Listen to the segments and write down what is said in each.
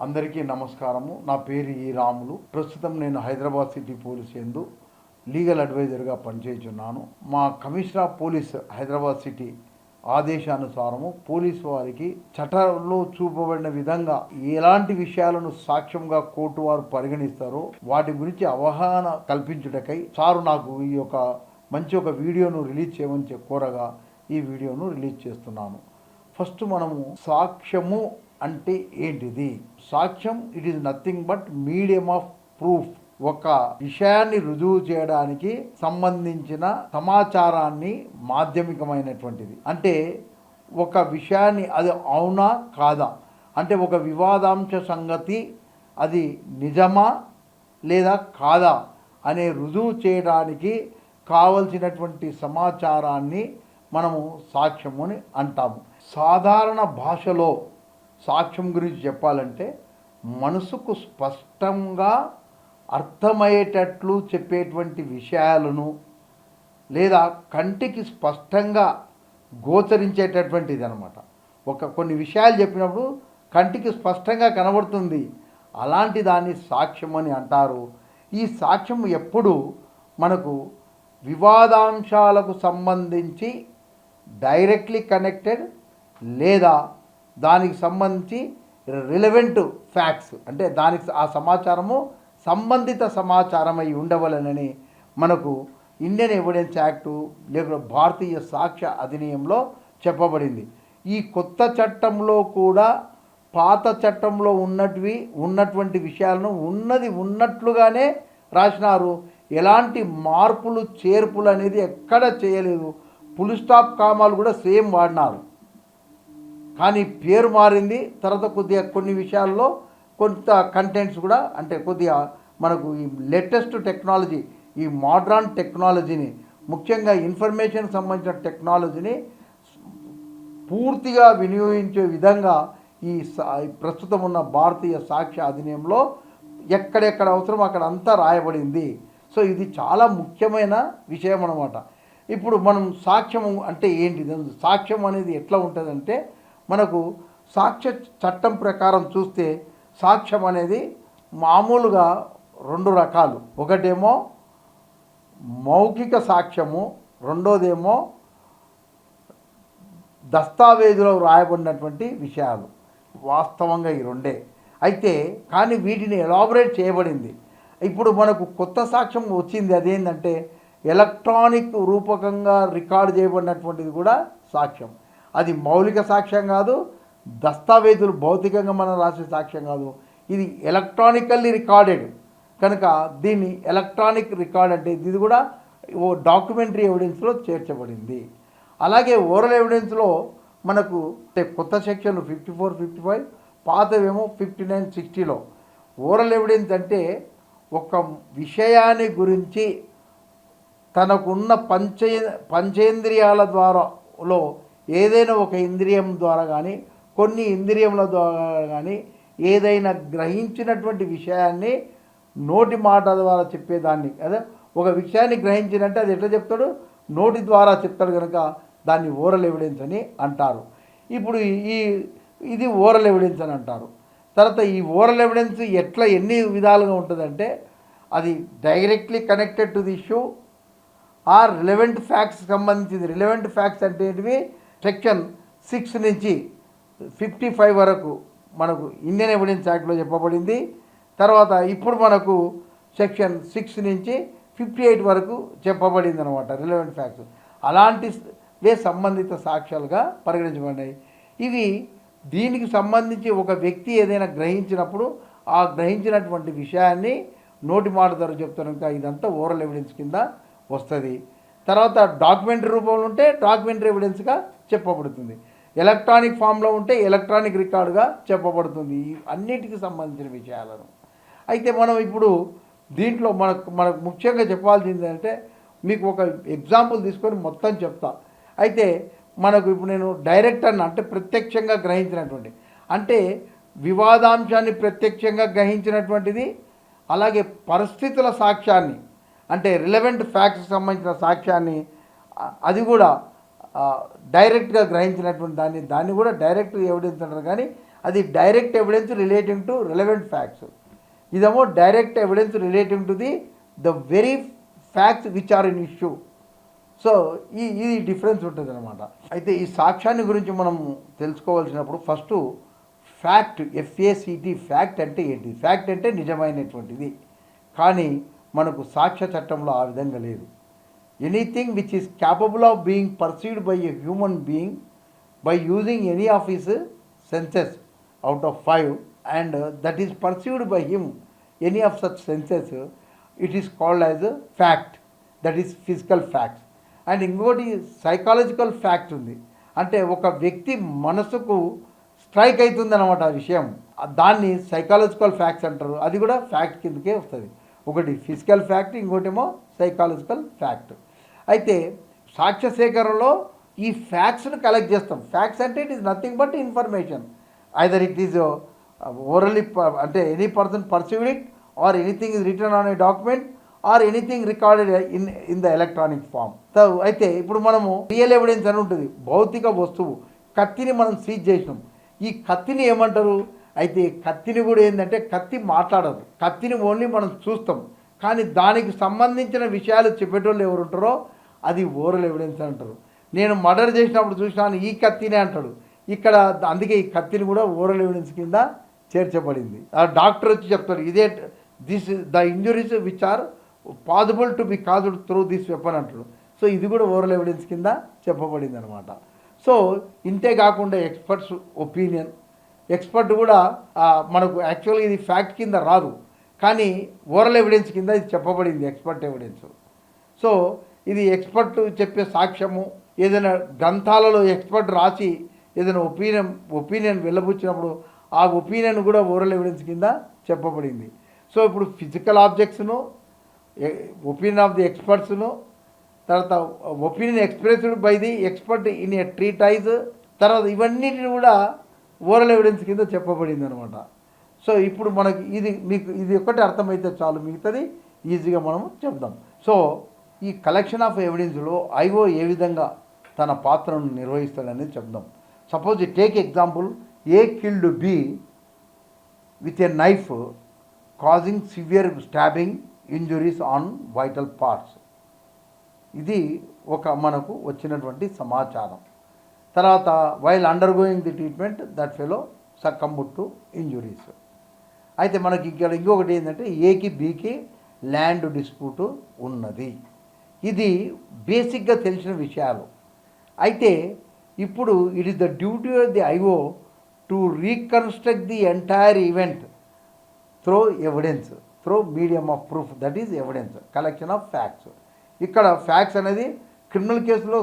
అందరికీ నమస్కారము. నా పేరు ఈ రాములు. ప్రస్తుతం నేను హైదరాబాద్ సిటీ పోలీస్ యందు లీగల్ అడ్వైజర్గా పనిచేస్తున్నాను. మా commissioner of police Hyderabad city ఆదేశానుసారము పోలీసు వారికి చట్టంలో చూపబడిన విధంగా ఎలాంటి విషయాలను సాక్ష్యంగా కోర్టు వారు పరిగణిస్తారో వాటి గురించి అవగాహన కల్పించుటకై సారు నాకు ఈ యొక్క మంచి ఒక వీడియోను రిలీజ్ చేయమని కోరగా ఈ వీడియోను రిలీజ్ చేస్తున్నాను. ఫస్ట్ మనము సాక్ష్యము అంటే ఏంటిది? సాక్ష్యం it is nothing but medium of proof. ఒక విషయాన్ని రుజువు చేయడానికి సంబంధించిన సమాచారాన్ని మాధ్యమికమైనటువంటిది. అంటే ఒక విషయాన్ని అది అవునా కాదా, అంటే ఒక వివాదాంశ సంగతి అది నిజమా లేదా కాదా అనే రుజువు చేయడానికి కావలసినటువంటి సమాచారాన్ని మనము సాక్ష్యము అని అంటాము. సాధారణ భాషలో సాక్ష్యం గురించి చెప్పాలంటే మనసుకు స్పష్టంగా అర్థమయ్యేటట్లు చెప్పేటువంటి విషయాలను లేదా కంటికి స్పష్టంగా గోచరించేటటువంటిది అనమాట. కొన్ని విషయాలు చెప్పినప్పుడు కంటికి స్పష్టంగా కనబడుతుంది, అలాంటి దాన్ని సాక్ష్యం అని అంటారు. ఈ సాక్ష్యం ఎప్పుడు మనకు వివాదాంశాలకు సంబంధించి డైరెక్ట్లీ కనెక్టెడ్ లేదా దానికి సంబంధించి రిలవెంట్ ఫ్యాక్ట్స్, అంటే దానికి ఆ సమాచారము సంబంధిత సమాచారం అయి ఉండవలనని మనకు ఇండియన్ ఎవిడెన్స్ యాక్టు లేక భారతీయ సాక్ష్య అధినియంలో చెప్పబడింది. ఈ కొత్త చట్టంలో కూడా పాత చట్టంలో ఉన్నటువంటి విషయాలను ఉన్నట్లుగానే రాసినారు. ఎలాంటి మార్పులు చేర్పులు అనేది ఎక్కడ చేయలేదు. ఫుల్ స్టాప్ కామాలు కూడా సేమ్ వాడినారు, కానీ పేరు మారింది. తర్వాత కొద్దిగా కొన్ని విషయాల్లో కొంత కంటెంట్స్ కూడా, అంటే కొద్దిగా మనకు ఈ లేటెస్ట్ టెక్నాలజీ, ఈ మోడ్రన్ టెక్నాలజీని, ముఖ్యంగా ఇన్ఫర్మేషన్ సంబంధించిన టెక్నాలజీని పూర్తిగా వినియోగించే విధంగా ఈ ప్రస్తుతం ఉన్న భారతీయ సాక్ష్య అధినియంలో ఎక్కడెక్కడ అవసరం అక్కడ అంతా రాయబడింది. సో ఇది చాలా ముఖ్యమైన విషయం అన్నమాట. ఇప్పుడు మనం సాక్ష్యం అంటే ఏంటిది? సాక్ష్యం అనేది ఎట్లా ఉంటుందంటే, మనకు సాక్ష్య చట్టం ప్రకారం చూస్తే సాక్ష్యం అనేది మామూలుగా రెండు రకాలు. ఒకటేమో మౌఖిక సాక్ష్యము, రెండోదేమో దస్తావేజులో రాయబడినటువంటి విషయాలు. వాస్తవంగా ఈ రెండే అయితే, కానీ వీటిని ఎలాబరేట్ చేయబడింది. ఇప్పుడు మనకు కొత్త సాక్ష్యం వచ్చింది, అదేంటంటే ఎలక్ట్రానిక్ రూపకంగా రికార్డు చేయబడినటువంటిది కూడా సాక్ష్యం. అది మౌలిక సాక్ష్యం కాదు, దస్తావేజులు భౌతికంగా మనం రాసే సాక్ష్యం కాదు, ఇది ఎలక్ట్రానికల్లీ రికార్డెడ్ కనుక దీన్ని ఎలక్ట్రానిక్ రికార్డ్ అంటే ఇది కూడా ఓ డాక్యుమెంటరీ ఎవిడెన్స్లో చేర్చబడింది. అలాగే ఓరల్ ఎవిడెన్స్లో మనకు కొత్త సెక్షన్లు 54, 55, పాతవేమో 59, 60లో ఓరల్ ఎవిడెన్స్ అంటే ఒక విషయాన్ని గురించి తనకున్న పంచేంద్రియాల ద్వారాలో ఏదైనా ఒక ఇంద్రియం ద్వారా కానీ కొన్ని ఇంద్రియముల ద్వారా కానీ ఏదైనా గ్రహించినటువంటి విషయాన్ని నోటి మాట ద్వారా చెప్పేదాన్ని, అదే ఒక విషయాన్ని గ్రహించినట్టే అది ఎట్లా చెప్తాడు? నోటి ద్వారా చెప్తాడు కనుక దాన్ని ఓరల్ ఎవిడెన్స్ అని అంటారు. ఇప్పుడు ఇది ఓరల్ ఎవిడెన్స్ అని అంటారు. తర్వాత ఈ ఓరల్ ఎవిడెన్స్ ఎన్ని విధాలుగా ఉంటుందంటే, అది directly connected to the issue or relevant facts సంబంధించింది. రిలవెంట్ ఫ్యాక్ట్స్ అంటే ఏంటివి? సెక్షన్ 6 నుంచి 55 వరకు మనకు ఇండియన్ ఎవిడెన్స్ యాక్ట్లో చెప్పబడింది. తర్వాత ఇప్పుడు మనకు సెక్షన్ 6 నుంచి 58 వరకు చెప్పబడింది అనమాట రిలవెంట్ ఫ్యాక్ట్స్. అలాంటివే సంబంధిత సాక్ష్యాలుగా పరిగణించబడినాయి. ఇవి దీనికి సంబంధించి ఒక వ్యక్తి ఏదైనా గ్రహించినప్పుడు ఆ గ్రహించినటువంటి విషయాన్ని నోటి మాట ద్వారా చెప్తాను, ఇదంతా ఓరల్ ఎవిడెన్స్ కింద వస్తుంది. తర్వాత డాక్యుమెంటరీ రూపంలో ఉంటే డాక్యుమెంటరీ ఎవిడెన్స్గా చెప్పబడుతుంది. ఎలక్ట్రానిక్ ఫామ్లో ఉంటే ఎలక్ట్రానిక్ రికార్డుగా చెప్పబడుతుంది. అన్నిటికీ సంబంధించిన విషయాలను అయితే మనం ఇప్పుడు దీంట్లో మనకు ముఖ్యంగా చెప్పాల్సింది అంటే, మీకు ఒక ఎగ్జాంపుల్ తీసుకొని మొత్తం చెప్తా. అయితే మనకు ఇప్పుడు నేను డైరెక్ట్ అంటే ప్రత్యక్షంగా గ్రహించినటువంటి, అంటే వివాదాంశాన్ని ప్రత్యక్షంగా గ్రహించినటువంటిది, అలాగే పరిస్థితుల సాక్ష్యాన్ని అంటే రిలవెంట్ ఫ్యాక్ట్స్కి సంబంధించిన సాక్ష్యాన్ని అది కూడా డైరెక్ట్గా గ్రహించినటువంటి దాన్ని కూడా డైరెక్ట్ ఎవిడెన్స్ అంటారు. కానీ అది direct evidence relating to relevant facts. ఇదేమో direct evidence relating to the very facts which are in issue. So ఇది డిఫరెన్స్ ఉంటుంది అనమాట. అయితే ఈ సాక్ష్యాన్ని గురించి మనం తెలుసుకోవాల్సినప్పుడు ఫస్ట్ ఫ్యాక్ట్, ఎఫ్ఏసిటి, ఫ్యాక్ట్ అంటే ఏంటి? ఫ్యాక్ట్ అంటే నిజమైనటువంటిది. కానీ మనకు సాక్ష్య చట్టంలో ఆ విధంగా లేదు. Anything which is capable of being perceived by a human being by using any of his senses out of 5 and that is perceived by him, any of such senses, it is called as a fact, that is physical facts. And ఇంకోటి psychological fact ఉంది. అంటే ఒక వ్యక్తి మనసుకు strike అవుతుంది అనమాట ఆ విషయం, దాన్ని సైకాలజికల్ ఫ్యాక్ట్స్ అంటారు. అది కూడా ఫ్యాక్ట్ కిందకే వస్తుంది. ఒకటి ఫిజికల్ ఫ్యాక్ట్, ఇంకోటేమో సైకాలజికల్ ఫ్యాక్ట్. అయితే సాక్ష్య సేకరణలో ఈ ఫ్యాక్ట్స్ని కలెక్ట్ చేస్తాం. ఫ్యాక్ట్స్ అంటే it is nothing but information. Either it is orally అంటే any person perceived it, or anything is return on a document, or anything recorded in the electronic form. అయితే ఇప్పుడు మనము రియల్ ఎవిడెన్స్ అని ఉంటుంది. భౌతిక వస్తువు కత్తిని మనం సీజ్ చేసినాం. ఈ కత్తిని ఏమంటారు? అయితే కత్తిని కూడా ఏంటంటే కత్తి మాట్లాడదు. కత్తిని ఓన్లీ మనం చూస్తాం, కానీ దానికి సంబంధించిన విషయాలు చెప్పేటోళ్ళు ఎవరు ఉంటారో అది ఓరల్ ఎవిడెన్స్ అంటారు. నేను మర్డర్ చేసినప్పుడు చూసినాను ఈ కత్తినే అంటాడు. ఇక్కడ అందుకే ఈ కత్తిని కూడా ఓరల్ ఎవిడెన్స్ కింద చేర్చబడింది. ఆ డాక్టర్ వచ్చి చెప్తారు ఇదే the injuries which are possible to be caused through this weapon అంటాడు. సో ఇది కూడా ఓరల్ ఎవిడెన్స్ కింద చెప్పబడింది అనమాట. సో ఇంతే కాకుండా ఎక్స్పర్ట్స్ ఒపీనియన్, ఎక్స్పర్ట్ కూడా మనకు యాక్చువల్గా ఇది ఫ్యాక్ట్ కింద రాదు, కానీ ఓరల్ ఎవిడెన్స్ కింద ఇది చెప్పబడింది, ఎక్స్పర్ట్ ఎవిడెన్స్. సో ఇది ఎక్స్పర్ట్ చెప్పే సాక్ష్యము. ఏదైనా గ్రంథాలలో ఎక్స్పర్ట్ రాసి ఏదైనా ఒపీనియన్ వెళ్ళబుచ్చినప్పుడు ఆ ఒపీనియన్ కూడా ఓరల్ ఎవిడెన్స్ కింద చెప్పబడింది. సో ఇప్పుడు ఫిజికల్ ఆబ్జెక్ట్స్ను, ఒపీనియన్ ఆఫ్ ది ఎక్స్పర్ట్స్ను, తర్వాత opinion expressed by the expert in a treatise, తర్వాత ఇవన్నిటిని కూడా ఓరల్ ఎవిడెన్స్ కింద చెప్పబడింది అనమాట. సో ఇప్పుడు మనకి ఇది ఒక్కటి అర్థమైతే చాలు, మిగతాది ఈజీగా మనం చెప్దాం. సో ఈ కలెక్షన్ ఆఫ్ ఎవిడెన్స్లో ఐఓ ఏ విధంగా తన పాత్రను నిర్వహిస్తాడనేది చెప్దాం. Suppose take example, A killed B with a knife causing severe stabbing injuries on vital parts. ఇది ఒక మనకు వచ్చినటువంటి సమాచారం. తర్వాత while undergoing the treatment that fellow succumbed to injuries. అయితే మనకి ఇక్కడ ఇంకొకటి ఏంటంటే ఏకి బీకి ల్యాండ్ డిస్ప్యూట్ ఉన్నది. ఇది బేసిక్గా తెలిసిన విషయాలు. అయితే ఇప్పుడు it is the duty of the IO to reconstruct the entire event through evidence, through medium of proof, that is evidence, collection of facts. ఇక్కడ ఫ్యాక్ట్స్ అనేది క్రిమినల్ కేసులో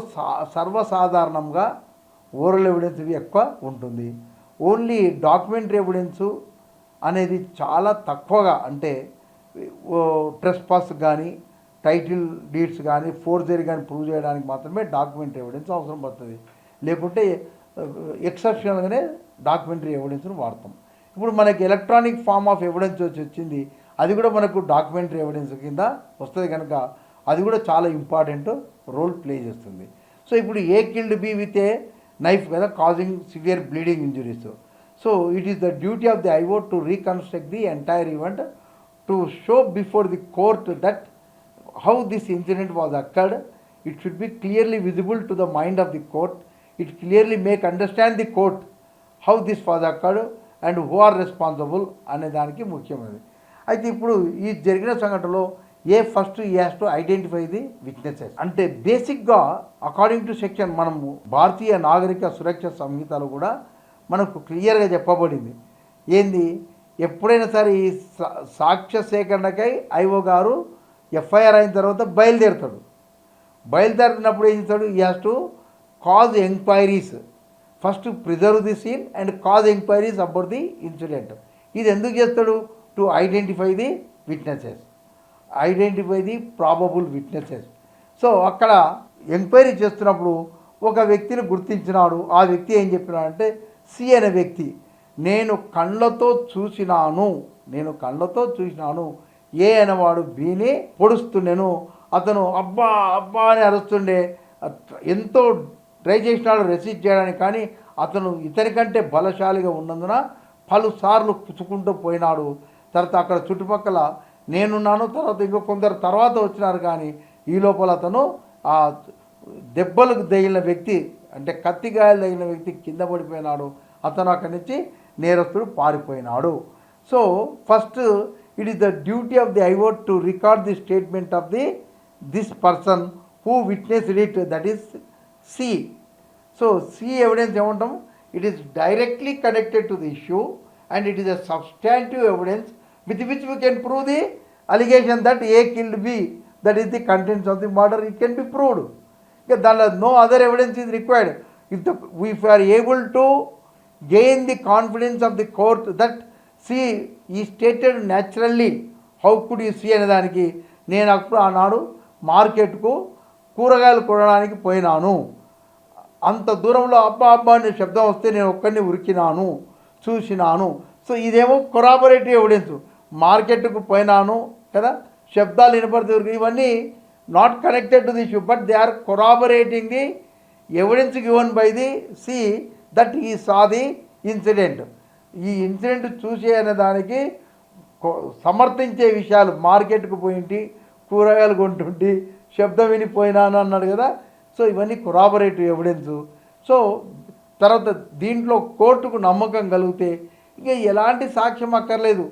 సర్వసాధారణంగా ఓరల్ ఎవిడెన్స్ ఎక్కువ ఉంటుంది. ఓన్లీ డాక్యుమెంటరీ ఎవిడెన్సు అనేది చాలా తక్కువగా, అంటే ట్రెస్పాస్ కానీ టైటిల్ డీడ్స్ కానీ ఫోర్జరీ కానీ ప్రూవ్ చేయడానికి మాత్రమే డాక్యుమెంటరీ ఎవిడెన్స్ అవసరం పడుతుంది. లేకుంటే ఎక్సెప్షనల్గానే డాక్యుమెంటరీ ఎవిడెన్స్ను వాడతాం. ఇప్పుడు మనకి ఎలక్ట్రానిక్ ఫామ్ ఆఫ్ ఎవిడెన్స్ వచ్చింది, అది కూడా మనకు డాక్యుమెంటరీ ఎవిడెన్స్ కింద వస్తుంది కనుక అది కూడా చాలా ఇంపార్టెంట్ రోల్ ప్లే చేస్తుంది. సో ఇప్పుడు A killed B with a knife కదా, causing severe bleeding injuries. So it is the duty of the IO to reconstruct the entire event to show before the court that how this incident was occurred. It should be clearly visible to the mind of the court. It clearly make understand the court how this was occurred and who are responsible అనే దానికి ముఖ్యమైనది. అయితే ఇప్పుడు ఈ జరిగిన సంఘటనలో first ఈ has to identify the witnesses. అంటే బేసిక్గా అకార్డింగ్ టు సెక్షన్ మనము భారతీయ నాగరిక సురక్ష సంహితలో కూడా మనకు క్లియర్గా చెప్పబడింది. ఏంది, ఎప్పుడైనా సరే ఈ సాక్ష్య సేకరణకై ఐఓ గారు ఎఫ్ఐఆర్ అయిన తర్వాత బయలుదేరుతాడు. బయలుదేరినప్పుడు ఏం చేస్తాడు, he has to cause enquiries, first preserve the scene and cause enquiries about the incident. ఇది ఎందుకు చేస్తాడు? To identify the witnesses, identify the probable witnesses. So అక్కడ ఎంక్వైరీ చేస్తున్నప్పుడు ఒక వ్యక్తిని గుర్తించినాడు. ఆ వ్యక్తి ఏం చెప్పినాడంటే, సి అనే వ్యక్తి నేను కళ్ళతో చూసినాను ఏ అనేవాడు బీని పొడుస్తుండేను. అతను అబ్బా అబ్బా అని అరుస్తుండే, ఎంతో ట్రై చేసినాడు రెసిస్ట్ చేయడానికి, కానీ అతను ఇతని కంటే బలశాలిగా ఉన్నందున పలుసార్లు పుచ్చుకుంటూ పోయినాడు. తర్వాత అక్కడ చుట్టుపక్కల నేనున్నాను, తర్వాత ఇంకో కొందరు తర్వాత వచ్చినారు, కానీ ఈ లోపల అతను ఆ దెబ్బలకు తగిలిన వ్యక్తి అంటే కత్తి గాయాలు తగిలిన వ్యక్తి కింద పడిపోయినాడు. అతను అక్కడి నుంచి నేరస్తుడు పారిపోయినాడు. So first it is the duty of the high court to record the statement of this person who witnessed it, that is C. So C evidence ఏమంటాం, it is directly connected to the issue and it is a substantive evidence with which we can prove the allegation that A killed B, that is the contents of the murder, it can be proved. No other evidence is required. If we are able to gain the confidence of the court that see he stated naturally, how could you see అనే దానికి నేను అప్పుడు ఆనాడు మార్కెట్కు కూరగాయలు కొనడానికి పోయినాను, అంత దూరంలో అబ్బా అబ్బా అనే శబ్దం వస్తే నేను ఒక్కడిని ఉరికినాను, చూసినాను. సో ఇదేమో కొరాబరేటివ్ ఎవిడెన్స్. మార్కెట్కు పోయినాను కదా, శబ్దాలు వినపడుతుంది, ఇవన్నీ not connected to the issue, but they are corroborating the evidence given by the సి that he saw the incident. ఈ ఇన్సిడెంట్ చూసే అనే దానికి సమర్థించే విషయాలు, మార్కెట్కు పోయింటి కూరగాయలు కొంటుంటి శబ్దం వినిపోయినాను అన్నాడు కదా. సో ఇవన్నీ కొరాబరేటివ్ ఎవిడెన్స్. సో తర్వాత దీంట్లో కోర్టుకు నమ్మకం కలిగితే ఇక ఎలాంటి సాక్ష్యం అక్కర్లేదు,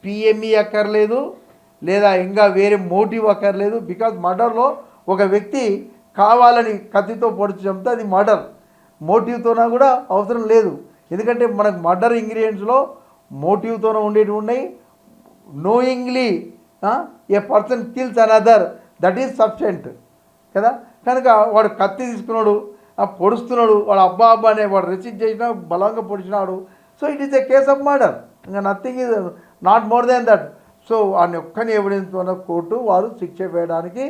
పిఎంఈ అక్కర్లేదు, లేదా ఇంకా వేరే మోటివ్ అక్కర్లేదు. బికాజ్ మర్డర్లో ఒక వ్యక్తి కావాలని కత్తితో పొడిచి చంపితే అది మర్డర్. మోటివ్తోనా కూడా అవసరం లేదు, ఎందుకంటే మనకు మర్డర్ ఇంగ్రీడియంట్స్లో మోటివ్తోనే ఉండేవి ఉన్నాయి. Knowingly A person kills another, that is sufficient కదా. కనుక వాడు కత్తి తీసుకున్నాడు, పొడుస్తున్నాడు, వాడు అబ్బా అబ్బా అనే వాడు రెసిస్ట్ చేసినా బలంగా పొడిచినాడు. So it is a case of murder, ఇంకా nothing is not more than that. So వాని ఒక్కని ఎవిడెన్స్తో కోర్టు వారు శిక్ష వేయడానికి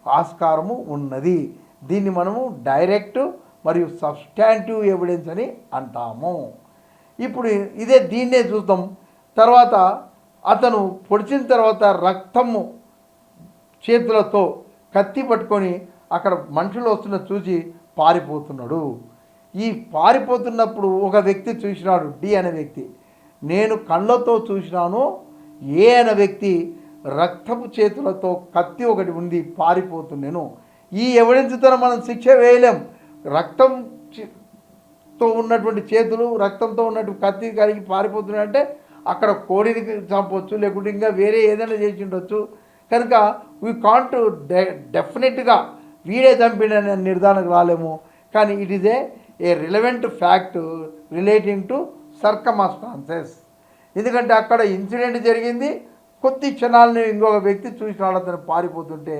ఆస్కారము ఉన్నది. దీన్ని మనము డైరెక్ట్ మరియు సబ్స్టాంటివ్ ఎవిడెన్స్ అని అంటాము. ఇప్పుడు దీన్నే చూద్దాం. తర్వాత అతను పొడిచిన తర్వాత రక్తము చేతులతో కత్తి పట్టుకొని అక్కడ మనుషులు వస్తున్న చూసి పారిపోతున్నాడు. ఈ పారిపోతున్నప్పుడు ఒక వ్యక్తి చూసినాడు, డి అనే వ్యక్తి. నేను కళ్ళతో చూసినాను, ఏ అనే వ్యక్తి రక్తపు చేతులతో కత్తి ఒకటి ఉంది పారిపోతున్నాను. ఈ ఎవిడెన్స్తో మనం శిక్ష వేయలేం. రక్తంతో ఉన్నటువంటి చేతులు, రక్తంతో ఉన్నటువంటి కత్తి కలిగి పారిపోతున్నాయంటే అక్కడ కోడిని చంపవచ్చు, లేకుంటే ఇంకా వేరే ఏదైనా చేసి ఉండొచ్చు. కనుక వీ కాంట్ డెఫినెట్గా వీడే చంపిన నిర్ధారణకు రాలేము. కానీ it is A relevant fact relating to circumstances. ఎందుకంటే అక్కడ ఇన్సిడెంట్ జరిగింది, కొద్ది క్షణాలని ఇంకొక వ్యక్తి చూసినాడు అతను పారిపోతుంటే.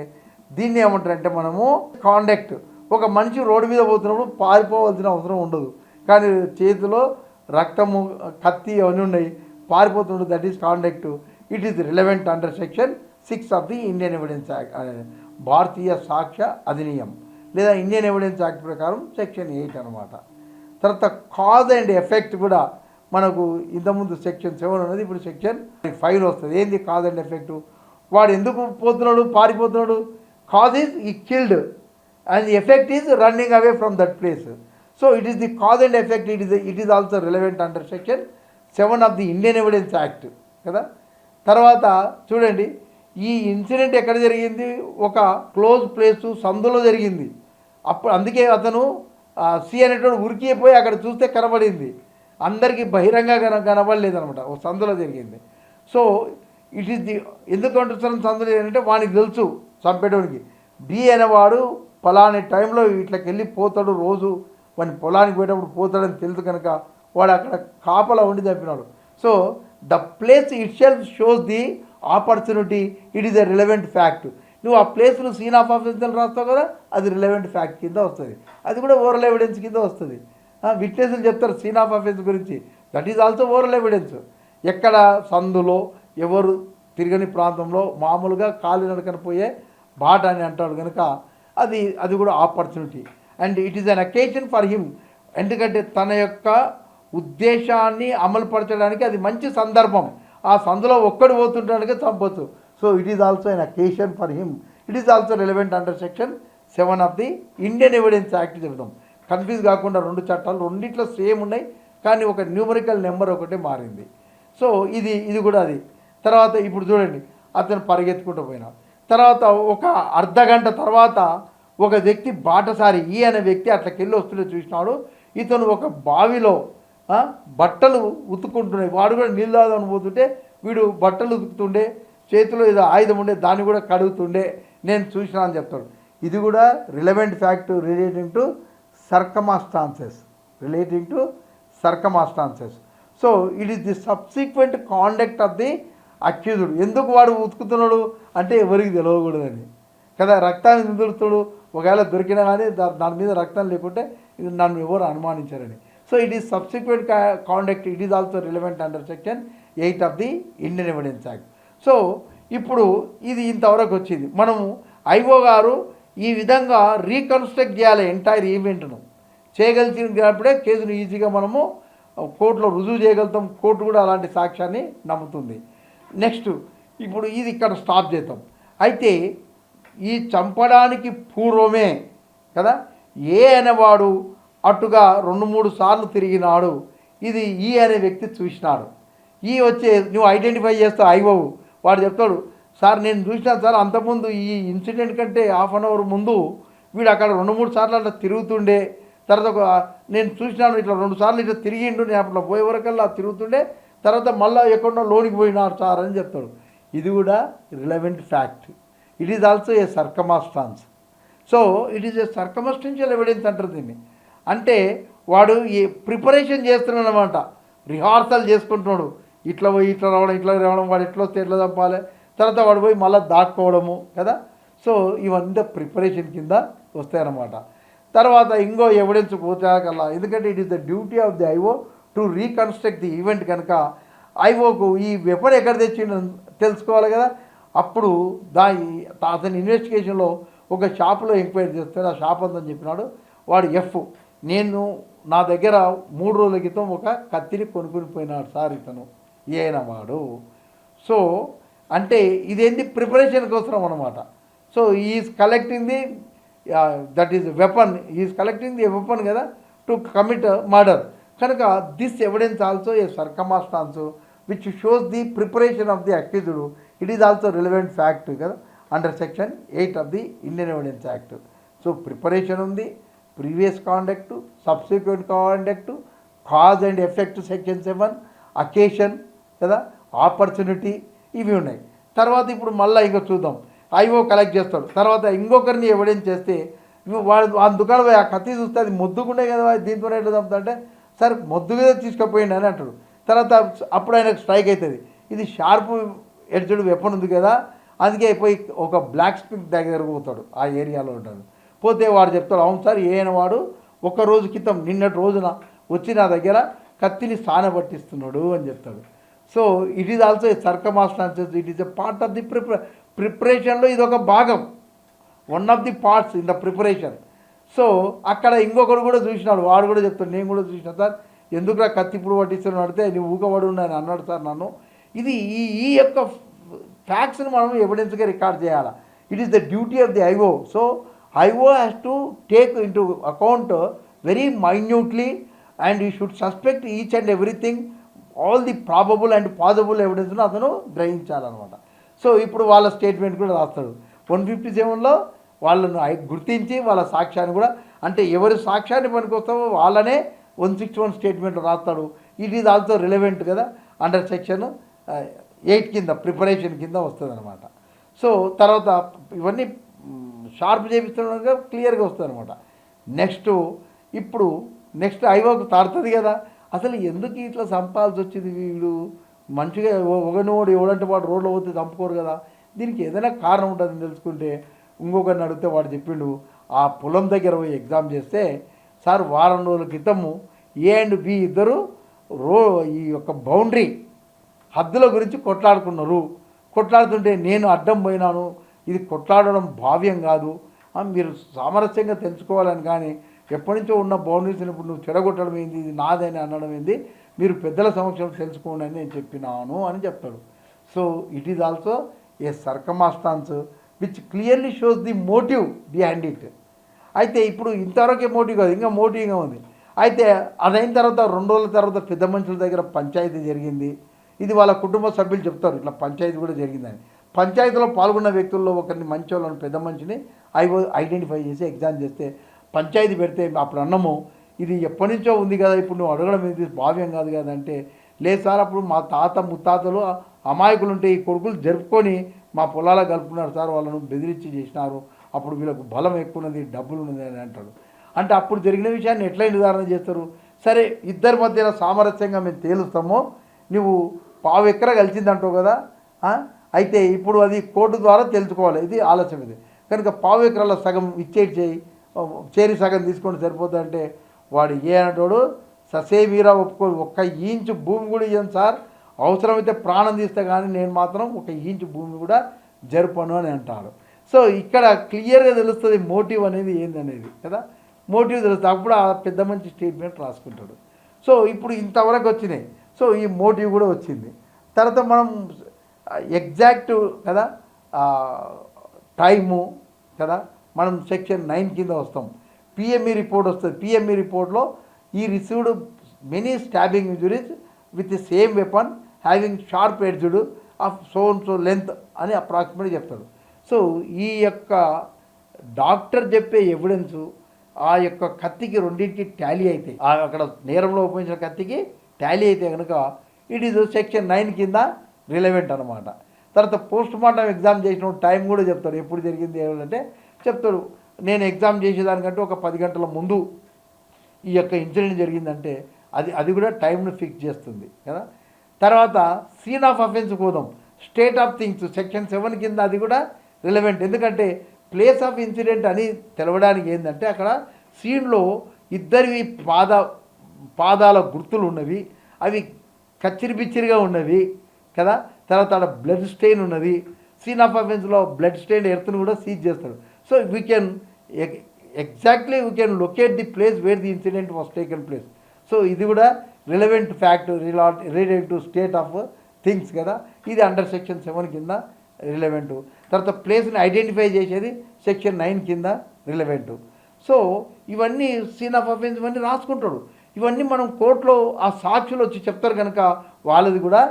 దీన్ని ఏమంటారంటే మనము కాండక్ట్. ఒక మనిషి రోడ్డు మీద పోతున్నప్పుడు పారిపోవాల్సిన అవసరం ఉండదు, కానీ చేతిలో రక్తము, కత్తి అవన్నీ ఉన్నాయి, పారిపోతుండదు, that is conduct. It is relevant under section 6 of the Indian evidence act, భారతీయ సాక్ష్య అధినియం లేదా ఇండియన్ ఎవిడెన్స్ యాక్ట్ ప్రకారం సెక్షన్ 8 అనమాట. తర్వాత కాజ్ అండ్ ఎఫెక్ట్ కూడా మనకు ఇంతకుముందు సెక్షన్ 7 ఉన్నది, ఇప్పుడు సెక్షన్ 5 వస్తుంది. ఏంది కాజ్ అండ్ ఎఫెక్ట్? వాడు ఎందుకు పోతున్నాడు, పారిపోతున్నాడు? కాజ్ ఈజ్ ఈ killed and the effect is running away from that place. So it is the cause and effect. It is also relevant under section 7 of the Indian evidence act కదా. తర్వాత చూడండి, ఈ incident ఎక్కడ జరిగింది? ఒక close place, సందులో జరిగింది. అప్పుడు అందుకే అతను సి అనేటువంటి ఉరికిపోయి అక్కడ చూస్తే కనబడింది, అందరికీ బహిరంగంగా కనబడలేదు అనమాట, ఒక సందులో జరిగింది. సో ఇట్ ఈస్ ది ఎందుకంటే సందులో ఏంటంటే వానికి తెలుసు చంపేటోనికి, బి అనేవాడు ఫలాని టైంలో ఇట్లకి వెళ్ళి పోతాడు, రోజు వాని పొలానికి పోయేటప్పుడు పోతాడని తెలుసు కనుక వాడు అక్కడ కాపలా ఉండి చంపినాడు. So the place itself shows the opportunity, it is a relevant fact. నువ్వు ఆ ప్లేస్ను సీన్ ఆఫ్ ఆఫెన్స్ అని రాస్తావు కదా, అది రిలవెంట్ ఫ్యాక్ట్ కింద వస్తుంది. అది కూడా ఓరల్ ఎవిడెన్స్ కింద వస్తుంది. విట్నెస్లు చెప్తారు సీన్ ఆఫ్ ఆఫెన్స్ గురించి, that is also oral evidence. ఎక్కడ సందులో, ఎవరు తిరగని ప్రాంతంలో, మామూలుగా కాలినడకన పోయే బాట అని అంటాడు కనుక అది కూడా opportunity. And it is an occasion for him, ఎందుకంటే తన యొక్క ఉద్దేశాన్ని అమలుపరచడానికి అది మంచి సందర్భం. ఆ సందులో ఒక్కడు పోతుంటానికి చంపొచ్చు. So it is also an occasion for him. It is also relevant under section 7 of the Indian evidence act చెబుతాం. కన్ఫ్యూజ్ కాకుండా రెండు చట్టాలు రెండిట్లో సేమ్ ఉన్నాయి, కానీ ఒక న్యూమరికల్ నెంబర్ ఒకటే మారింది. సో ఇది కూడా అది. తర్వాత ఇప్పుడు చూడండి, అతను పరిగెత్తుకుంటూ పోయినాడు. తర్వాత ఒక అర్ధ గంట తర్వాత ఒక వ్యక్తి బాటసారి అనే వ్యక్తి అట్లకెళ్ళి వస్తుండే చూసినాడు. ఇతను ఒక బావిలో బట్టలు ఉతుక్కుంటున్నాయి. వాడు కూడా నీళ్ళు తాగని పోతుంటే వీడు బట్టలు ఉతుకుతుండే, చేతిలో ఏదో ఆయుధం ఉండే దాన్ని కూడా కడుగుతుండే, నేను చూసినా అని చెప్తాడు. ఇది కూడా relevant fact relating to circumstances. So it is the subsequent conduct of the accused. ఎందుకు వాడు ఉతుకుతున్నాడు అంటే ఎవరికి తెలియకూడదని కదా. రక్తాన్ని నిదురుతాడు, ఒకవేళ దొరికినా కానీ దాని మీద రక్తం లేకుంటే నన్ను ఎవరు అనుమానించారని. So it is subsequent conduct, it is also relevant under section 8 of the Indian evidence act. So ఇప్పుడు ఇది ఇంతవరకు వచ్చింది. మనము ఐఓ గారు ఈ విధంగా రీకన్స్ట్రక్ట్ చేయాలి ఎంటైర్ ఈవెంట్ను. చేయగలిగినప్పుడే కేసును ఈజీగా మనము కోర్టులో రుజువు చేయగలుగుతాం. కోర్టు కూడా అలాంటి సాక్ష్యాన్ని నమ్ముతుంది. నెక్స్ట్ ఇప్పుడు ఇది ఇక్కడ స్టాప్ చేద్దాం. అయితే ఈ చంపడానికి పూర్వమే కదా అనేవాడు అటుగా 2-3 సార్లు తిరిగినాడు. ఇది అనే వ్యక్తి చూసినాడు. వచ్చే నువ్వు ఐడెంటిఫై చేస్తావు ఐఓవు. వాడు చెప్తాడు, సార్ నేను చూసినాను సార్, అంతకుముందు ఈ ఇన్సిడెంట్ కంటే హాఫ్ అన్ అవర్ ముందు వీడు అక్కడ 2-3 సార్లు అట్లా తిరుగుతుండే, తర్వాత నేను చూసినాను ఇట్లా 2 సార్లు ఇట్లా తిరిగిండు, నేను అట్లా పోయే వరకల్లా తిరుగుతుండే, తర్వాత మళ్ళీ ఎక్కడో లోనికి పోయినారు సార్ అని చెప్తాడు. ఇది కూడా relevant fact. It is also a circumstance. So it is a circumstantial evidence అంటారు దీన్ని. అంటే వాడు ఈ ప్రిపరేషన్ చేస్తున్నాడు అనమాట, రిహార్సల్ చేసుకుంటున్నాడు. ఇట్లా పోయి ఇట్లా రావడం, వాడు ఎట్లా వస్తే ఎట్లా చంపాలి, తర్వాత వాడు పోయి మళ్ళీ దాక్కోవడము కదా. సో ఇవన్నీ ప్రిపరేషన్ కింద వస్తాయన్నమాట. తర్వాత ఇంకో ఎవిడెన్స్ పోతాకల్లా, ఎందుకంటే it is the duty of the IO to reconstruct the event కనుక ఐఓకు ఈ వెపన్ ఎక్కడ తెచ్చిండో తెలుసుకోవాలి కదా. అప్పుడు అతని ఇన్వెస్టిగేషన్లో ఒక షాపులో ఎంక్వైరీ చేస్తాడు. ఆ షాప్ అందని చెప్పినాడు వాడు నేను నా దగ్గర 3 రోజుల క్రితం ఒక కత్తిని కొనుక్కొని పోయినాడు సార్ ఇతను వాడు. సో అంటే ఇదేంటి ప్రిపరేషన్ కోసం అనమాట. So is collecting the that is weapon, is collecting the weapon కదా టు కమిట్ మర్డర్. కనుక this evidence also a circumstance which shows the preparation of the accused. It is also relevant fact కదా under section 8 of the Indian evidence act. So preparation ఉంది, previous conduct, subsequent conduct, cause and effect section 7, occasion కదా, opportunity, ఇవి ఉన్నాయి. తర్వాత ఇప్పుడు మళ్ళీ ఇంకా చూద్దాం. ఐఓ కలెక్ట్ చేస్తాడు. తర్వాత ఇంకొకరిని ఎవిడెన్స్ చేస్తే వాడు ఆ దుకాణం పోయి ఆ కత్తి చూస్తే అది మొద్దుకుండే కదా, దీంతో ఎట్లా చంపుతా అంటే సార్ మొద్దుగా తీసుకుపోయింది అని అంటాడు. తర్వాత అప్పుడు ఆయనకు స్ట్రైక్ అవుతుంది, ఇది షార్ప్ ఎడ్జ్డ్ వెపన్ ఉంది కదా, అందుకే పోయి ఒక బ్లాక్ స్మిత్ దగ్గర పోతాడు, ఆ ఏరియాలో ఉంటాడు. పోతే వాడు చెప్తాడు, అవును సార్ వాడు 1 రోజు క్రితం నిన్నటి రోజున వచ్చి నా దగ్గర కత్తిని స్థానపట్టిస్తున్నాడు అని చెప్తాడు. So it is also a circumstances, it is a part of the ప్రిపరేషన్లో ఇది ఒక భాగం, one of the parts in the preparation. So అక్కడ ఇంకొకడు కూడా చూసినాడు, వాడు కూడా చెప్తాడు, నేను కూడా చూసిన సార్, ఎందుకురా కత్తి ఇప్పుడు పట్టిస్తున్నాడు అంటే నువ్వు ఊకబడి ఉన్నాను అన్నాడు సార్ నన్ను. ఇది ఈ యొక్క ఫ్యాక్ట్స్ని మనం ఎవిడెన్స్గా రికార్డ్ చేయాలి. It is the duty of the IO. So IO has to take into account very minutely and you should suspect each and everything, all the probable and possible ఎవిడెన్స్ను అతను గ్రహించాలన్నమాట. సో ఇప్పుడు వాళ్ళ స్టేట్మెంట్ కూడా రాస్తాడు 157లో వాళ్ళను గుర్తించి వాళ్ళ సాక్ష్యాన్ని కూడా, అంటే ఎవరి సాక్ష్యాన్ని పనికొస్తామో వాళ్ళనే 161 స్టేట్మెంట్ రాస్తాడు. ఇట్ ఈజ్ ఆల్సో రిలవెంట్ కదా అండర్ సెక్షన్ 8 కింద ప్రిపరేషన్ కింద వస్తుంది అనమాట. సో తర్వాత ఇవన్నీ షార్ప్ చేపిస్తుండగా క్లియర్గా వస్తుంది అనమాట. నెక్స్ట్ ఐఓకి తాడుతుంది కదా, అసలు ఎందుకు ఇట్లా చంపాల్సి వచ్చింది, వీడు మంచిగా ఒకనోడు ఎవడంటే వాడు రోడ్లో పోతే చంపుకోరు కదా, దీనికి ఏదైనా కారణం ఉంటుందని తెలుసుకుంటే ఇంకొకరిని అడిగితే వాడు చెప్పిండు, ఆ పొలం దగ్గర పోయి ఎగ్జామ్ చేస్తే సార్ వారం రోజుల క్రితము ఏ అండ్ బి ఇద్దరు ఈ యొక్క బౌండరీ హద్దుల గురించి కొట్లాడుతుంటే నేను అడ్డం పోయినాను, ఇది కొట్లాడడం భావ్యం కాదు, మీరు సామరస్యంగా తెలుసుకోవాలని, కానీ ఎప్పటి నుంచో ఉన్న బౌండరీస్ని ఇప్పుడు నువ్వు చెడగొట్టడం ఏంది, ఇది నాదని అనడం ఏంది, మీరు పెద్దల సమక్షంలో తెలుసుకోండి అని నేను చెప్పినాను అని చెప్తాడు. So it is also a circumstance which clearly shows the motive behind it. అయితే ఇప్పుడు ఇంతవరకే మోటివ్ కాదు, ఇంకా మోటివ్గా ఉంది. అయితే అదైన తర్వాత 2 రోజుల తర్వాత పెద్ద మనుషుల దగ్గర పంచాయతీ జరిగింది. ఇది వాళ్ళ కుటుంబ సభ్యులు చెప్తారు, ఇట్లా పంచాయతీ కూడా జరిగిందని. పంచాయతీలో పాల్గొన్న వ్యక్తుల్లో ఒకరిని మంచోళ్ళని పెద్ద మనిషిని ఐడెంటిఫై చేసి ఎగ్జామ్ చేస్తే పంచాయతీ పెడితే అప్పుడు అన్నము ఇది ఎప్పటి నుంచో ఉంది కదా, ఇప్పుడు నువ్వు అడగడం ఇది భావ్యం కాదు కదా అంటే, లేదు సార్ అప్పుడు మా తాత ముత్తాతలు అమాయకులు ఉంటే ఈ కొడుకులు జరుపుకొని మా పొలాల కలుపుకున్నారు సార్, వాళ్ళను బెదిరించి చేసినారు, అప్పుడు వీళ్ళకు బలం ఎక్కువ ఉన్నది, డబ్బులు ఉన్నది అని అంటాడు. అంటే అప్పుడు జరిగిన విషయాన్ని ఎట్లా నిర్ధారణ చేస్తారు? సరే ఇద్దరి మధ్యన సామరస్యంగా మేము తేలుస్తామో, నువ్వు పావు ఎకరా కలిసిందంటావు కదా, అయితే ఇప్పుడు అది కోర్టు ద్వారా తెలుసుకోవాలి, ఇది ఆలస్యం ఇది కనుక పావు ఎకరాల సగం చేరి సగం తీసుకొని సరిపోతుందంటే వాడు ఏ అంటాడు, ససేమీరా ఒప్పుకోడు, 1 ఇంచు భూమి కూడా ఇయ్యను సార్, అవసరమైతే ప్రాణం తీస్తే కానీ నేను మాత్రం 1 ఇంచు భూమి కూడా జరపను అని అంటాడు. సో ఇక్కడ క్లియర్గా తెలుస్తుంది మోటివ్ అనేది ఏందనేది కదా, మోటివ్ తెలుస్తుంది. అప్పుడు ఆ పెద్ద మంచి స్టేట్మెంట్ రాసుకుంటాడు. సో ఇప్పుడు ఇంతవరకు వచ్చినాయి. సో ఈ మోటివ్ కూడా వచ్చింది. తర్వాత మనం ఎగ్జాక్ట్ కదా టైము కదా, మనం సెక్షన్ 9 కింద వస్తాం. పిఎంఈ రిపోర్ట్ వస్తుంది. పిఎంఈ రిపోర్ట్లో ఈ received many stabbing injuries with the same weapon having sharp edged of so length అని అప్రాక్సిమేట్గా చెప్తాడు. సో ఈ యొక్క డాక్టర్ చెప్పే ఎవిడెన్సు ఆ యొక్క కత్తికి రెండింటికి టాలీ అయితే, అక్కడ నేరంలో ఉపయోగించిన కత్తికి టాలీ అయితే కనుక ఇట్ ఈజ్ సెక్షన్ 9 కింద రిలవెంట్ అనమాట. తర్వాత పోస్ట్ మార్టం ఎగ్జామ్ చేసిన టైం కూడా చెప్తాడు, ఎప్పుడు జరిగింది ఏమంటే చెప్తాడు. నేను ఎగ్జామ్ చేసేదానికంటే ఒక 10 గంటల ముందు ఈ యొక్క ఇన్సిడెంట్ జరిగిందంటే అది కూడా టైంను ఫిక్స్ చేస్తుంది కదా. తర్వాత సీన్ ఆఫ్ అఫెన్స్ పోదాం. స్టేట్ ఆఫ్ థింగ్స్ సెక్షన్ 7 కింద అది కూడా రిలవెంట్. ఎందుకంటే ప్లేస్ ఆఫ్ ఇన్సిడెంట్ అని తెలవడానికి ఏంటంటే అక్కడ సీన్లో ఇద్దరివి పాదాల గుర్తులు ఉన్నవి, అవి కచ్చిరిపిచ్చిరిగా ఉన్నవి కదా. తర్వాత అక్కడ బ్లడ్ స్టెయిన్ ఉన్నది. సీన్ ఆఫ్ అఫెన్స్లో బ్లడ్ స్టెయిన్ ఎర్త్ను కూడా సీజ్ చేస్తాడు. So we can exactly we can locate the place wear the incident was taken place. So ఇది కూడా relevant fact related to state of things కదా. ఇది అండర్ సెక్షన్ 7 కింద relevant. తర్వాత ప్లేస్ని identify చేసేది సెక్షన్ 9 కింద రిలవెంట్. సో ఇవన్నీ సీన్ ఆఫ్ అఫెన్స్ ఇవన్నీ రాసుకుంటాడు. ఇవన్నీ మనం కోర్టులో ఆ సాక్షులు వచ్చి చెప్తారు కనుక వాళ్ళది కూడా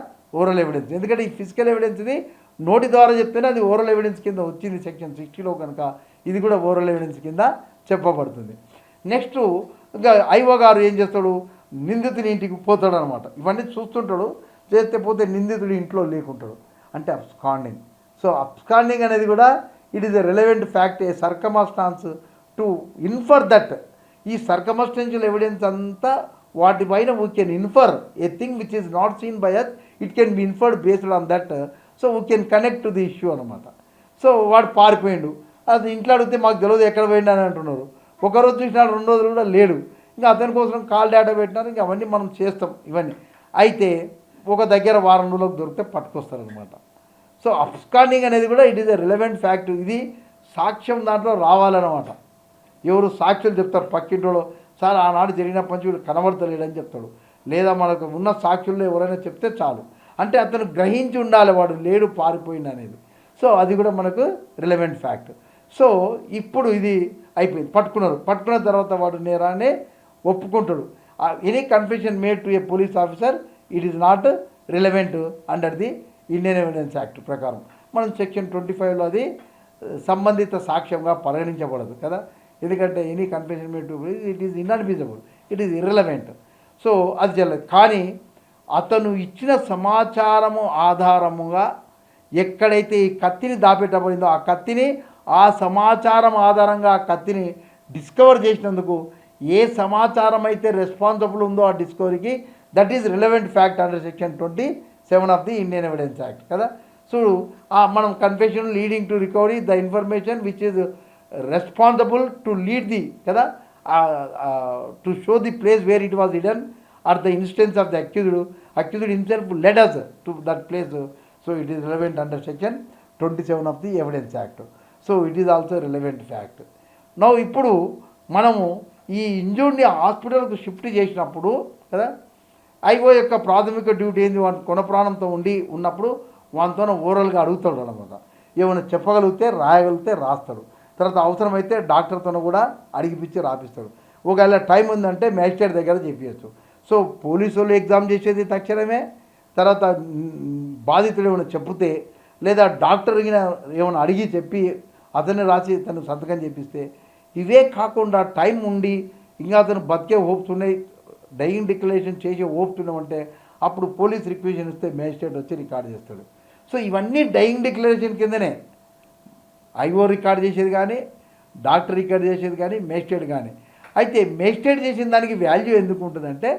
ఓరల్ ఎవిడెన్స్. ఎందుకంటే ఈ ఫిజికల్ ఎవిడెన్స్ ఇది నోటి ద్వారా చెప్తేనే అది ఓరల్ ఎవిడెన్స్ కింద వచ్చింది సెక్షన్ 60లో కనుక ఇది కూడా ఓరల్ ఎవిడెన్స్ కింద చెప్పబడుతుంది. నెక్స్ట్ ఇంకా ఐఓ గారు ఏం చేస్తాడు, నిందితుని ఇంటికి పోతాడు అనమాట. ఇవన్నీ చూస్తుంటాడు, చేస్తే పోతే నిందితుడు ఇంట్లో లేకుంటాడు అంటే అబ్స్కాండింగ్. సో అబ్స్కాండింగ్ అనేది కూడా it is a relevant fact, a circumstance to infer that. ఈ సర్కమస్టెన్షియల్ ఎవిడెన్స్ అంతా వాటిపైన we can infer a thing which is not seen by us, it can be inferred based on that. So we can connect to the issue అనమాట. So వాడు పారిపోయిండు, అది ఇంట్లో అడిగితే మాకు తెలియదు ఎక్కడ పోయిండు అని అంటున్నారు. ఒకరోజు చూసినాడు, 2 రోజులు కూడా లేడు. ఇంకా అతని కోసం కాల్ డేటా పెట్టినారు. ఇంకా అవన్నీ మనం చేస్తాం ఇవన్నీ. అయితే ఒక దగ్గర వారం రోజులకు దొరికితే పట్టుకొస్తారనమాట. సో అబ్స్కాండింగ్ అనేది కూడా it is a relevant fact. ఇది సాక్ష్యం దాంట్లో రావాలన్నమాట. ఎవరు సాక్షులు చెప్తారు, పక్కింటోళ్ళు సార్ ఆనాడు జరిగిన పంచి వీడు కనబడతలేడని చెప్తాడు, లేదా మనకు ఉన్న సాక్షుల్లో ఎవరైనా చెప్తే చాలు. అంటే అతను గ్రహించి ఉండాలి వాడు లేడు పారిపోయింది అనేది. సో అది కూడా మనకు రిలవెంట్ ఫ్యాక్ట్. సో ఇప్పుడు ఇది అయిపోయింది, పట్టుకున్న తర్వాత వాడు నేరాన్ని ఒప్పుకుంటాడు. Any confession made to a police officer it is not relevant under the Indian evidence act ప్రకారం. మనం సెక్షన్ 25లో అది సంబంధిత సాక్ష్యంగా పరిగణించబడదు కదా. ఎందుకంటే any confession made to it is inadmissible, it is irrelevant. So అది చెల్లదు. కానీ అతను ఇచ్చిన సమాచారము ఆధారముగా ఎక్కడైతే ఈ కత్తిని దాపెట్టబడిందో ఆ కత్తిని, ఆ సమాచారం ఆధారంగా ఆ కత్తిని డిస్కవర్ చేసినందుకు ఏ సమాచారం అయితే రెస్పాన్సిబుల్ ఉందో ఆ డిస్కవరీకి, that is relevant fact under section 27 of the Indian evidence act కదా. సో మనం confession leading to recovery the information which is responsible to lead the కదా, to show the place where it was hidden or the instance of the accused himself led us to that place. So it is relevant under section 27 of the evidence act. So it is also relevant fact. Now ఇప్పుడు మనము ఈ ఇంజూర్డ్ని హాస్పిటల్కు shift చేసినప్పుడు కదా, IO యొక్క ప్రాథమిక duty ఏంది, వాటి కొన ప్రాణంతో ఉన్నప్పుడు వానితో ఓరల్గా అడుగుతాడు అనమాట. ఏమైనా చెప్పగలిగితే రాయగలిగితే రాస్తాడు, తర్వాత అవసరమైతే డాక్టర్తో కూడా అడిగిపించి రాపిస్తాడు. ఒకవేళ టైం ఉందంటే మ్యాజిస్ట్రేట్ దగ్గర చెప్పచ్చు. సో పోలీసు వాళ్ళు ఎగ్జామ్ చేసేది తక్షణమే, తర్వాత బాధితుడు ఏమైనా చెప్తే లేదా డాక్టర్ ఏమైనా అడిగి చెప్పి అతన్ని రాసి తను సంతకం చేపిస్తే, ఇవే కాకుండా టైం ఉండి ఇంకా అతను బతికే హోప్స్ ఉన్నాయి, డైయింగ్ డిక్లరేషన్ చేసే హోప్స్ ఉన్నామంటే అప్పుడు పోలీస్ రిక్వెషన్ ఇస్తే మ్యాజిస్ట్రేట్ వచ్చి రికార్డ్ చేస్తాడు. సో ఇవన్నీ డైయింగ్ డిక్లరేషన్ కిందనే ఐఓ రికార్డ్ చేసేది కానీ, డాక్టర్ రికార్డ్ చేసేది కానీ, మేజిస్ట్రేట్ కానీ. అయితే మేజిస్ట్రేట్ చేసిన దానికి వాల్యూ ఎందుకు ఉంటుందంటే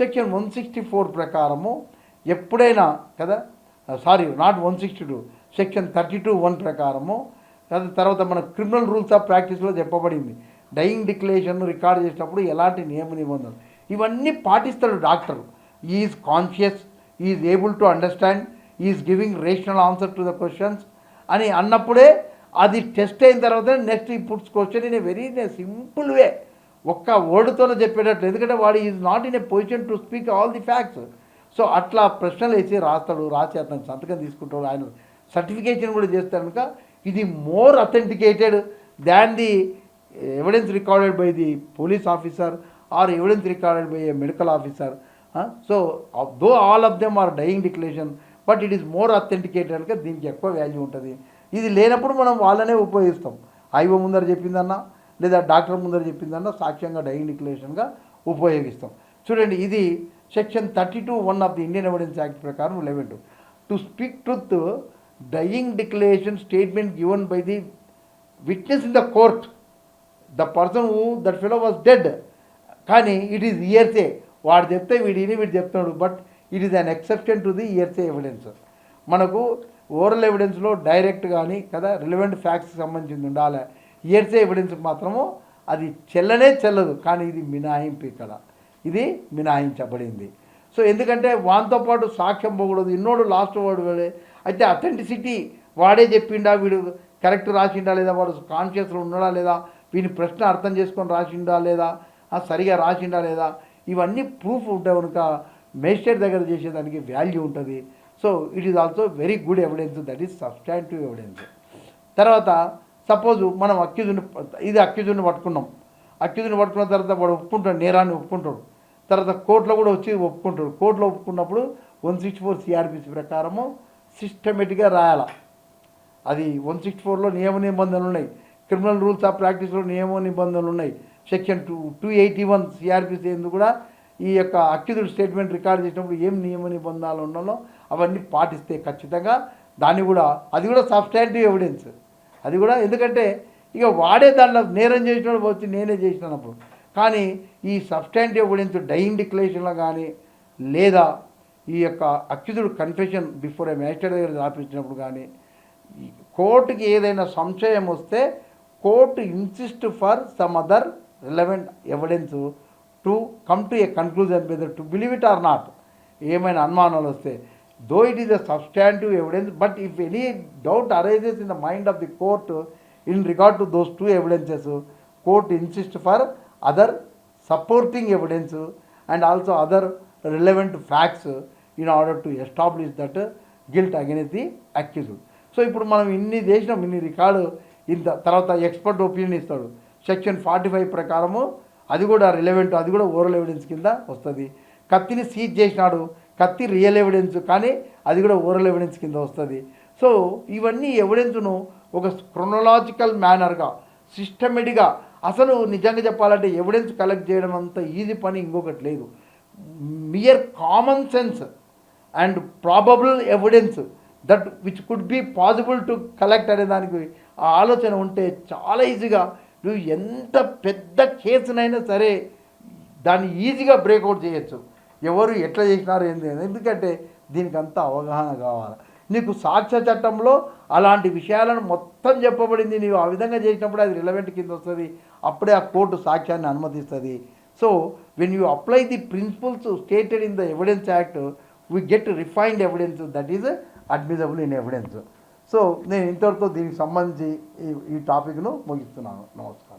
సెక్షన్ 164 ప్రకారము ఎప్పుడైనా కదా, సారీ నాట్ 162, సెక్షన్ 32(1) ప్రకారము తర్వాత మన క్రిమినల్ రూల్స్ ఆఫ్ ప్రాక్టీస్లో చెప్పబడింది. డైయింగ్ డిక్లరేషన్ రికార్డ్ చేసినప్పుడు ఎలాంటి నియమ నిబంధనలు ఇవన్నీ పాటిస్తాడు doctor. Is conscious, is able to understand, is giving rational answer to the questions అని అన్నప్పుడే అది టెస్ట్ అయిన తర్వాత next he puts question in a very simple way, ఒక్క వర్డ్తోనే చెప్పేటట్లు. ఎందుకంటే వాడు is not in a position to speak all the facts. So అట్లా ప్రశ్నలు వేసి రాస్తాడు, రాసి అతను సంతకం తీసుకుంటాడు, ఆయన సర్టిఫికేషన్ కూడా చేస్తాడు. కనుక ఇది more authenticated than the evidence recorded by the police officer or evidence recorded by a medical officer. So though all of them are dying declaration, but it is more authenticated కనుక దీనికి ఎక్కువ value ఉంటుంది. ఇది లేనప్పుడు మనం వాళ్ళనే ఉపయోగిస్తాం. IO ముందర చెప్పిందన్నా లేదా డాక్టర్ ముందర చెప్పిందన్నా సాక్ష్యంగా డైయింగ్ డిక్లరేషన్గా ఉపయోగిస్తాం. చూడండి, ఇది section 32(1) of the Indian evidence act ప్రకారం 11 to speak truth dying declaration statement given by the witness in the court, the person who that fellow was dead. కానీ ఇట్ ఈస్ ఇయర్సే, వాడు చెప్తే వీడు చెప్తున్నాడు, but it is an exception to the hearsay evidence. మనకు oral ఎవిడెన్స్లో direct కానీ కదా relevant ఫ్యాక్ట్స్కి సంబంధించింది ఉండాలి. ఇయర్సే ఎవిడెన్స్ మాత్రము అది చెల్లదు. కానీ ఇది మినహాయింపు, ఇక్కడ ఇది మినహాయించబడింది. సో ఎందుకంటే వానితో పాటు సాక్ష్యం పోకూడదు, ఇన్నోడు లాస్ట్ వర్డ్ వాడే. అయితే అథెంటిసిటీ వాడే చెప్పిండా, వీడు కరెక్ట్ రాసిండా లేదా, వాడు కాన్షియస్లో ఉన్నాడా లేదా, వీని ప్రశ్న అర్థం చేసుకొని రాసిండా లేదా, సరిగా రాసిండా లేదా, ఇవన్నీ ప్రూఫ్ ఉంటాయి కనుక మేజిస్ట్రేట్ దగ్గర చేసేదానికి వాల్యూ ఉంటుంది. So it is also very good evidence, that is substantive evidence. తర్వాత సపోజు మనం అక్యూజ్ని పట్టుకున్నాం. అక్యూజ్ని పట్టుకున్న తర్వాత వాడు ఒప్పుకుంటాడు, నేరాన్ని ఒప్పుకుంటాడు. తర్వాత కోర్టులో కూడా వచ్చి ఒప్పుకుంటాడు. కోర్టులో ఒప్పుకున్నప్పుడు 164 CRPC ప్రకారము సిస్టమేటిక్గా రాయాల. అది 164లో నియమ నిబంధనలు ఉన్నాయి, క్రిమినల్ రూల్స్ ఆఫ్ ప్రాక్టీస్లో నియమ నిబంధనలు ఉన్నాయి. సెక్షన్ 281 CRPC ఎందుకు కూడా ఈ యొక్క అక్యూజ్డ్ స్టేట్మెంట్ రికార్డ్ చేసినప్పుడు ఏం నియమ నిబంధనలు ఉన్నాలో అవన్నీ పాటిస్తే ఖచ్చితంగా దాన్ని కూడా అది కూడా సబ్స్టాంటివ్ ఎవిడెన్స్. అది కూడా ఎందుకంటే ఇక వాడే దాంట్లో నేరం చేసినప్పుడు వచ్చి నేనే చేసినప్పుడు. కానీ ఈ సబ్స్టాంటివ్ ఎవిడెన్స్ డైయింగ్ డిక్లరేషన్లో కానీ లేదా ఈ యొక్క అక్యూజ్డ్ కన్ఫెషన్ బిఫోర్ ఏ మ్యాజిస్ట్రేట్ దగ్గర రాపించినప్పుడు కానీ కోర్టుకి ఏదైనా సంశయం వస్తే court insist for some other relevant evidence to come to A conclusion whether to believe it or not. ఏమైనా అనుమానాలు వస్తే though it is a substantive evidence, but if any doubt arises in the mind of the court in regard to those two evidences, court insists for other supporting evidence and also other relevant facts in order to establish that guilt against the accused. So ఇప్పుడు మనం ఇన్ని చేసినాం, ఇన్ని record ఇంత తర్వాత expert opinion ఇస్తాడు. Section 45 ప్రకారము అది కూడా రిలవెంట్, అది కూడా ఓరల్ ఎవిడెన్స్ కింద వస్తుంది. కత్తిని సీజ్ చేసినాడు, కత్తి రియల్ ఎవిడెన్స్ కానీ అది కూడా ఓరల్ ఎవిడెన్స్ కింద వస్తుంది. సో ఇవన్నీ ఎవిడెన్స్ను ఒక క్రొనలాజికల్ మేనర్గా సిస్టమేటిక్గా, అసలు నిజంగా చెప్పాలంటే ఎవిడెన్స్ కలెక్ట్ చేయడం అంత ఈజీ పని ఇంకొకటి లేదు. Mere common sense and probable evidence that which could be possible to collect అనే దానికి ఆ ఆలోచన ఉంటే చాలా ఈజీగా నువ్వు ఎంత పెద్ద కేసునైనా సరే దాన్ని ఈజీగా బ్రేక్అవుట్ చేయొచ్చు. ఎవరు ఎట్లా చేసినారు ఏంది, ఎందుకంటే దీనికి అంతా అవగాహన కావాలి. నీకు సాక్ష్య చట్టంలో అలాంటి విషయాలను మొత్తం చెప్పబడింది. నీవు ఆ విధంగా చేసినప్పుడు అది రిలవెంట్ కింద వస్తుంది, అప్పుడే ఆ కోర్టు సాక్ష్యాన్ని అనుమతిస్తుంది. So when you apply the principles stated in the evidence act we get refined evidence that is admissible in evidence. So నేను ఇంతవరకు దీనికి సంబంధించి ఈ టాపిక్ను ముగిస్తున్నాను. నమస్కారం.